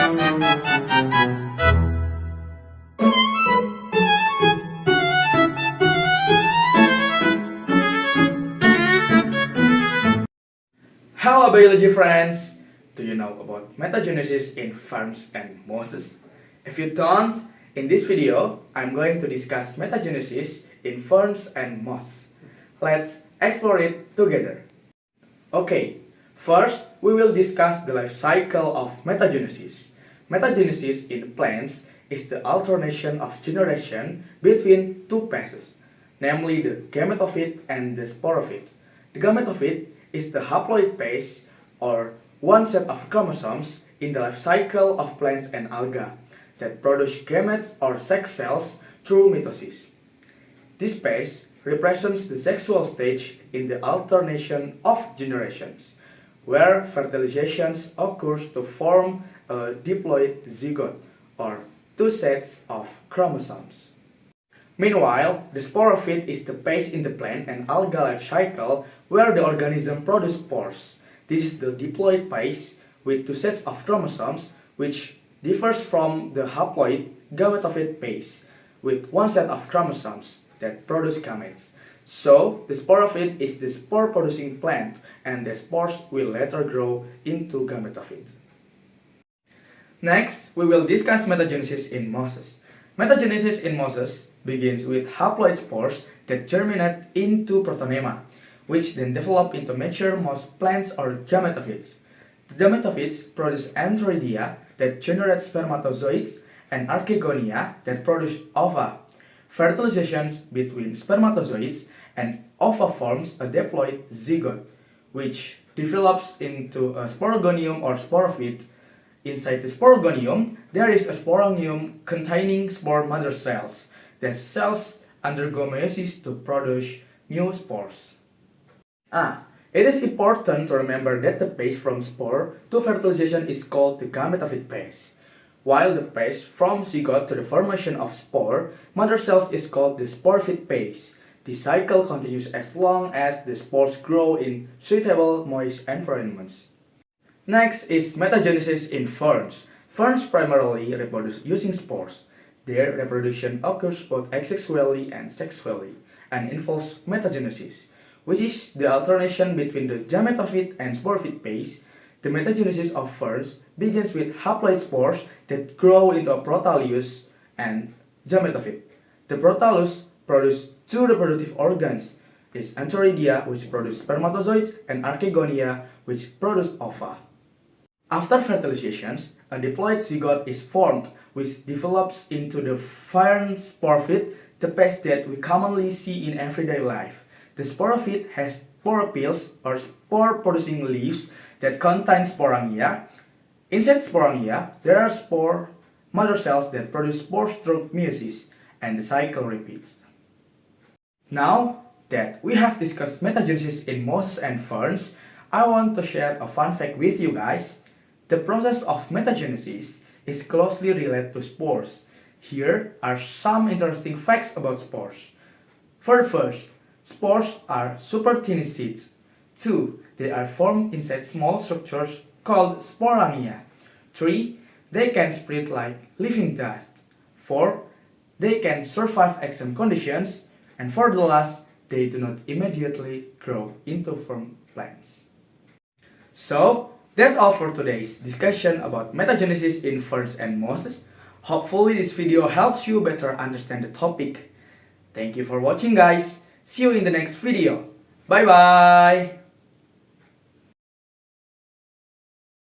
Hello biology friends! Do you know about metagenesis in ferns and mosses? If you don't, in this video, I'm going to discuss metagenesis in ferns and moss. Let's explore it together. Okay, first we will discuss the life cycle of metagenesis. Metagenesis in plants is the alternation of generation between two phases, namely the gametophyte and the sporophyte. The gametophyte is the haploid phase, or one set of chromosomes in the life cycle of plants and algae that produce gametes or sex cells through mitosis. This phase represents the sexual stage in the alternation of generations, where fertilization occurs to form a diploid zygote, or two sets of chromosomes. Meanwhile, the sporophyte is the phase in the plant and algae life cycle where the organism produces spores. This is the diploid phase with two sets of chromosomes, which differs from the haploid gametophyte phase with one set of chromosomes that produce gametes. So, the sporophyte is the spore-producing plant, and the spores will later grow into gametophytes. Next, we will discuss metagenesis in mosses. Metagenesis in mosses begins with haploid spores that germinate into protonema, which then develop into mature moss plants or gametophytes. The gametophytes produce antheridia that generate spermatozoids and archegonia that produce ova. Fertilization between spermatozoids and ova forms a diploid zygote, which develops into a sporogonium or sporophyte. Inside the sporogonium, there is a sporangium containing spore mother cells. The cells undergo meiosis to produce new spores. It is important to remember that the phase from spore to fertilization is called the gametophyte phase, while the phase from zygote to the formation of spore mother cells is called the sporophyte phase. This cycle continues as long as the spores grow in suitable moist environments. Next is metagenesis in ferns. Ferns primarily reproduce using spores. Their reproduction occurs both asexually and sexually and involves metagenesis, which is the alternation between the gametophyte and sporophyte phase. The metagenesis of ferns begins with haploid spores that grow into a protallus and gametophyte. The protallus produces two reproductive organs, is antheridia, which produce spermatozoids, and archegonia, which produce ova. After fertilization, a diploid zygote is formed, which develops into the fern sporophyte, the phase that we commonly see in everyday life. The sporophyte has sporopils, or spore-producing leaves, that contain sporangia. Inside sporangia, there are spore mother cells that produce spores through meiosis, and the cycle repeats. Now that we have discussed metagenesis in mosses and ferns, I want to share a fun fact with you guys. The process of metagenesis is closely related to spores. Here are some interesting facts about spores. First, spores are super tiny seeds. 2. They are formed inside small structures called sporangia. 3. They can spread like living dust. 4. They can survive extreme conditions. And for the last, they do not immediately grow into firm plants. So, that's all for today's discussion about metagenesis in ferns and mosses. Hopefully this video helps you better understand the topic. Thank you for watching guys. See you in the next video. Bye bye.